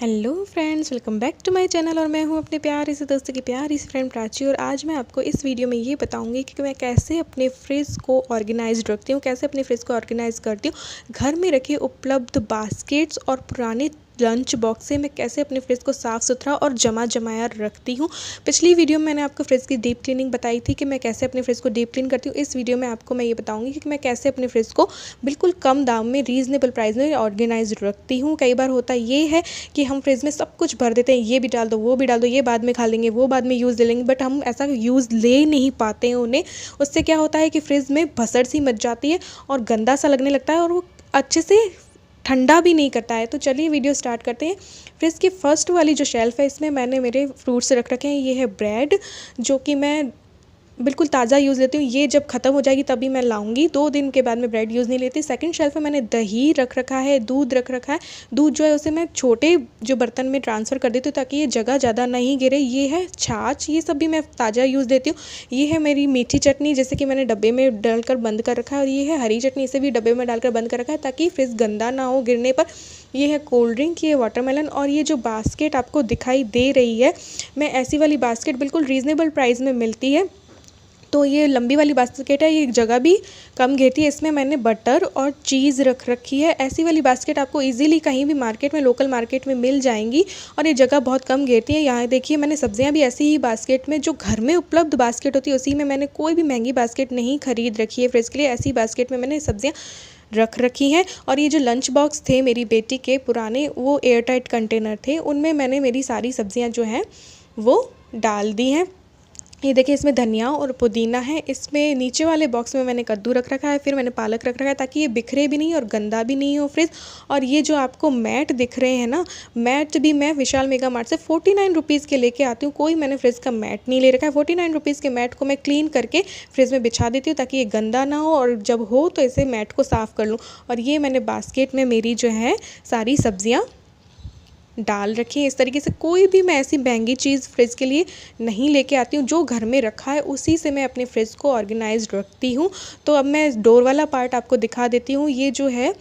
Hello friends, welcome back to my channel. और मैं हूं अपने प्यारे से दोस्तों की प्यारी सी फ्रेंड प्राची। और आज मैं आपको इस वीडियो में ये बताऊंगी कि मैं कैसे अपने फ्रिज को ऑर्गेनाइज्ड रखती हूँ, कैसे अपने फ्रिज को ऑर्गेनाइज करती हूँ। घर में रखे उपलब्ध बास्केट्स और पुराने लंच बॉक्स से मैं कैसे अपने फ्रिज को साफ़ सुथरा और जमा जमाया रखती हूँ। पिछली वीडियो में मैंने आपको फ्रिज की डीप क्लीनिंग बताई थी कि मैं कैसे अपने फ्रिज को डीप क्लीन करती हूँ। इस वीडियो में आपको मैं ये बताऊंगी कि मैं कैसे अपने फ्रिज को बिल्कुल कम दाम में रीज़नेबल प्राइस में ऑर्गेनाइज रखती हूँ। कई बार होता ये है कि हम फ्रिज में सब कुछ भर देते हैं, ये भी डाल दो, वो भी डाल दो, ये बाद में खा लेंगे, वो बाद में यूज़ ले लेंगे, बट हम ऐसा यूज़ ले नहीं पाते हैं उन्हें। उससे क्या होता है कि फ्रिज में भसड़ सी मच जाती है और गंदा सा लगने लगता है और वो अच्छे से ठंडा भी नहीं करता है। तो चलिए वीडियो स्टार्ट करते हैं। फ्रिज की फर्स्ट वाली जो शेल्फ़ है, इसमें मैंने मेरे फ्रूट्स रख रखे हैं। ये है ब्रेड, जो कि मैं बिल्कुल ताज़ा यूज़ लेती हूँ। ये जब ख़त्म हो जाएगी तभी मैं लाऊंगी, 2 दिन के बाद मैं ब्रेड यूज़ नहीं लेती। सेकंड शेल्फ में मैंने दही रख रखा है, दूध रख रखा है। दूध जो है उसे मैं छोटे जो बर्तन में ट्रांसफ़र कर देती हूँ ताकि ये जगह ज़्यादा नहीं गिरे। ये है छाछ, ये सब भी मैं ताज़ा यूज़ लेती हूँ। ये है मेरी मीठी चटनी, जैसे कि मैंने डब्बे में डालकर बंद कर रखा है। और ये है हरी चटनी, इसे भी डब्बे में डालकर बंद कर रखा है ताकि फ्रिज गंदा ना हो गिरने पर। ये है कोल्ड ड्रिंक, ये वाटरमेलन। और ये जो बास्केट आपको दिखाई दे रही है, मैं ऐसी वाली बास्केट बिल्कुल रीज़नेबल प्राइस में मिलती है। तो ये लंबी वाली बास्केट है, ये जगह भी कम घेरती है। इसमें मैंने बटर और चीज़ रख रखी है। ऐसी वाली बास्केट आपको इजीली कहीं भी मार्केट में, लोकल मार्केट में मिल जाएंगी और ये जगह बहुत कम घेरती है। यहाँ देखिए, मैंने सब्जियाँ भी ऐसी ही बास्केट में, जो घर में उपलब्ध बास्केट होती है उसी में, मैंने कोई भी महंगी बास्केट नहीं खरीद रखी है फ्रिज के लिए। ऐसी बास्केट में मैंने सब्जियाँ रख रखी हैं। और ये जो लंच बॉक्स थे मेरी बेटी के पुराने, वो एयर टाइट कंटेनर थे, उनमें मैंने मेरी सारी सब्जियाँ जो हैं वो डाल दी हैं। ये देखिए, इसमें धनिया और पुदीना है। इसमें नीचे वाले बॉक्स में मैंने कद्दू रख रखा है, फिर मैंने पालक रख रखा है ताकि ये बिखरे भी नहीं और गंदा भी नहीं हो फ्रिज। और ये जो आपको मैट दिख रहे हैं ना, मैट भी मैं विशाल मेगा मार्ट से 49 रुपीज़ के लेके आती हूँ। कोई मैंने फ्रिज का मैट नहीं ले रखा है। 49 रुपीज़ के मैट को मैं क्लीन करके फ्रिज में बिछा देती हूँ ताकि ये गंदा ना हो, और जब हो तो इसे मैट को साफ़ कर लूँ। और ये मैंने बास्केट में मेरी जो है सारी सब्जियाँ डाल रखी है। इस तरीके से कोई भी मैं ऐसी महंगी चीज़ फ्रिज के लिए नहीं लेके आती हूँ। जो घर में रखा है उसी से मैं अपने फ्रिज को ऑर्गेनाइज्ड रखती हूँ। तो अब मैं डोर वाला पार्ट आपको दिखा देती हूँ। ये जो है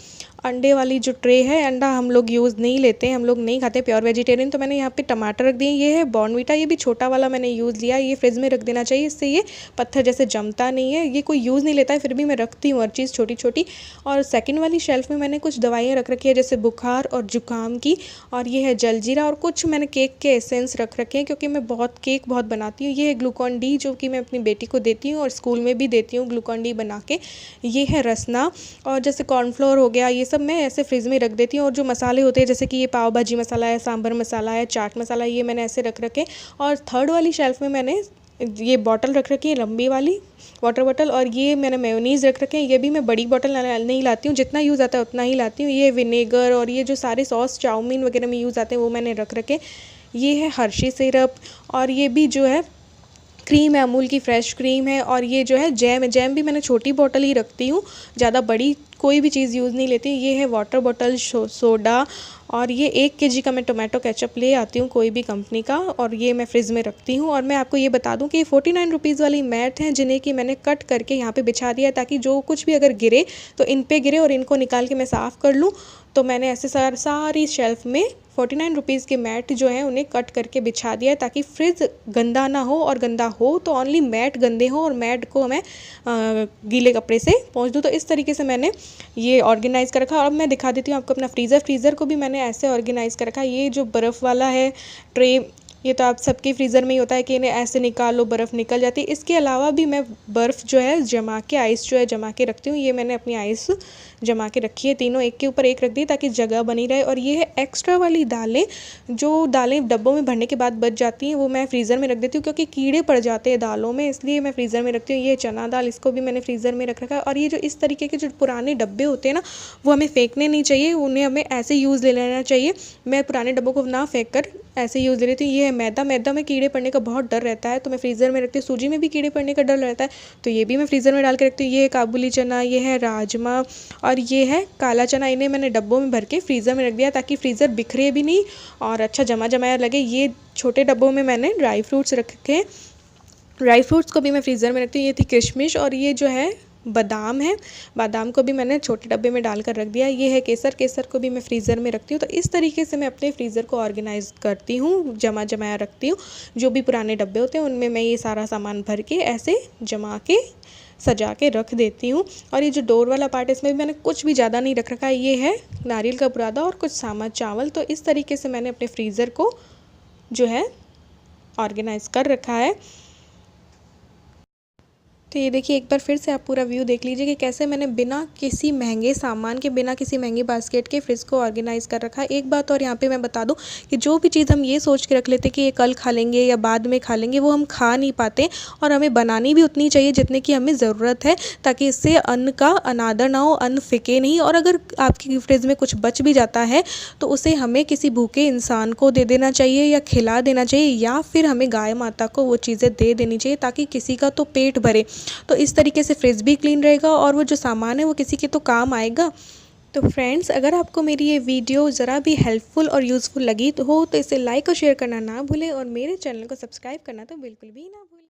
अंडे वाली जो ट्रे है, अंडा हम लोग यूज़ नहीं लेते हैं, हम लोग नहीं खाते, प्योर वेजिटेरियन। तो मैंने यहाँ पे टमाटर रख दिए। ये है बॉर्नवीटा, ये भी छोटा वाला मैंने यूज़ लिया। ये फ्रिज में रख देना चाहिए, इससे ये पत्थर जैसे जमता नहीं है। ये कोई यूज़ नहीं लेता है, फिर भी मैं रखती हूँ हर चीज़ छोटी छोटी। और सेकंड वाली शेल्फ में मैंने कुछ दवाइयाँ रख रखी है, जैसे बुखार और जुकाम की। और ये है जलजीरा, और कुछ मैंने केक के एसेंस रख रखे हैं क्योंकि मैं केक बहुत बनाती हूँ। ये है ग्लूकॉन डी, जो कि मैं अपनी बेटी को देती हूँ और स्कूल में भी देती हूँ ग्लूकॉन डी बना के। ये है रसना, और जैसे कॉर्नफ्लोर हो गया, ये सब मैं ऐसे फ्रिज में रख देती हूँ। और जो मसाले होते हैं, जैसे कि ये पाव भाजी मसाला है, सांभर मसाला है, चाट मसाला, ये मैंने ऐसे रख रखे। और थर्ड वाली शेल्फ में मैंने ये बॉटल रख रखी है, लंबी वाली वाटर बॉटल। और ये मैंने मेयोनीज़ रख रखे हैं। ये भी मैं बड़ी बॉटल नहीं लाती हूँ, जितना यूज़ आता है उतना ही लाती हूँ। ये विनेगर और ये जो सारे सॉस चाउमीन वगैरह में यूज़ आते हैं वो मैंने रख रखे। ये है हर्शी सिरप, और ये भी जो है क्रीम है, अमूल की फ्रेश क्रीम है। और ये जो है जैम है, जैम भी मैंने छोटी बॉटल ही रखती हूँ, ज़्यादा बड़ी कोई भी चीज़ यूज़ नहीं लेती। ये है वाटर बॉटल, सोडा। और ये 1 केजी का मैं टोमेटो केचप ले आती हूँ कोई भी कंपनी का, और ये मैं फ्रिज में रखती हूँ। और मैं आपको ये बता दूँ कि ये 49 रुपीज़ वाली मैट हैं, जिन्हें कि मैंने कट करके यहाँ पे बिछा दिया ताकि जो कुछ भी अगर गिरे तो इन पे गिरे और इनको निकाल के मैं साफ़ कर लूँ। तो मैंने ऐसे सारी शेल्फ में 49 रुपीज़ के मैट जो हैं उन्हें कट करके बिछा दिया है ताकि फ्रिज गंदा ना हो, और गंदा हो तो ओनली मैट गंदे हो और मैट को मैं गीले कपड़े से पोंछ दूँ। तो इस तरीके से मैंने ये ऑर्गेनाइज़ कर रखा। और अब मैं दिखा देती हूँ आपको अपना फ्रीज़र को भी मैंने ऐसे ऑर्गेनाइज़ कर रखा है। ये जो बर्फ़ वाला है ट्रे, ये तो आप सबके फ्रीज़र में ही होता है कि इन्हें ऐसे निकालो, बर्फ़ निकल जाती है। इसके अलावा भी मैं बर्फ़ जो है जमा के, आइस जो है जमा के रखती हूँ। ये मैंने अपनी आइस जमा के रखी है, तीनों एक के ऊपर एक रख दी ताकि जगह बनी रहे। और ये है एक्स्ट्रा वाली दालें, जो दालें डब्बों में भरने के बाद बच जाती हैं, वो मैं फ्रीज़र में रख देती हूँ क्योंकि कीड़े पड़ जाते हैं दालों में, इसलिए मैं फ्रीज़र में रखती हूँ। ये चना दाल, इसको भी मैंने फ्रीज़र में रख रखा है। और ये जो इस तरीके के जो पुराने डब्बे होते हैं ना, वो हमें फेंकने नहीं चाहिए, उन्हें हमें ऐसे यूज़ ले लेना चाहिए। मैं पुराने डब्बों को ना फेंक कर ऐसे यूज़ ले लेती हूँ। ये है मैदा, मैदा में कीड़े पड़ने का बहुत डर रहता है, तो मैं फ्रीज़र में रखती हूँ। सूजी में भी कीड़े पड़ने का डर रहता है, तो ये भी मैं फ्रीज़र में डाल के रखती हूँ। ये है काबुली चना, ये है राजमा, और ये है काला चना। इन्हें मैंने डब्बों में भर के फ्रीज़र में रख दिया ताकि फ्रीज़र बिखरे भी नहीं और अच्छा जमा जमाया लगे। ये छोटे डब्बों में मैंने ड्राई फ्रूट्स रखे हैं, ड्राई फ्रूट्स को भी मैं फ्रीज़र में रखती हूँ। ये थी किशमिश, और ये जो है बादाम है, बादाम को भी मैंने छोटे डब्बे में डालकर रख दिया। ये है केसर, केसर को भी मैं फ्रीज़र में रखती हूँ। तो इस तरीके से मैं अपने फ्रीज़र को ऑर्गेनाइज़ करती हूँ, जमा जमाया रखती हूँ। जो भी पुराने डब्बे होते हैं उनमें मैं ये सारा सामान भर के ऐसे जमा के सजा के रख देती हूँ। और ये जो डोर वाला पार्ट है इसमें भी मैंने कुछ भी ज़्यादा नहीं रख रखा है। ये है नारियल का बुरादा और कुछ सामा चावल। तो इस तरीके से मैंने अपने फ्रीज़र को जो है ऑर्गेनाइज़ कर रखा है। तो ये देखिए, एक बार फिर से आप पूरा व्यू देख लीजिए कि कैसे मैंने बिना किसी महंगे सामान के, बिना किसी महंगी बास्केट के फ्रिज को ऑर्गेनाइज़ कर रखा है। एक बात और यहाँ पे मैं बता दूँ कि जो भी चीज़ हम ये सोच के रख लेते कि ये कल खा लेंगे या बाद में खा लेंगे, वो हम खा नहीं पाते। और हमें बनानी भी उतनी चाहिए जितने की हमें ज़रूरत है, ताकि इससे अन्न का अनादर ना हो, अन्न फेंके नहीं। और अगर आपकी फ्रिज में कुछ बच भी जाता है तो उसे हमें किसी भूखे इंसान को दे देना चाहिए या खिला देना चाहिए, या फिर हमें गाय माता को वो चीज़ें दे देनी चाहिए, ताकि किसी का तो पेट भरे। तो इस तरीके से फ्रिज भी क्लीन रहेगा और वो जो सामान है वो किसी के तो काम आएगा। तो फ्रेंड्स, अगर आपको मेरी ये वीडियो ज़रा भी हेल्पफुल और यूज़फुल लगी तो इसे लाइक और शेयर करना ना भूलें, और मेरे चैनल को सब्सक्राइब करना तो बिल्कुल भी ना भूलें।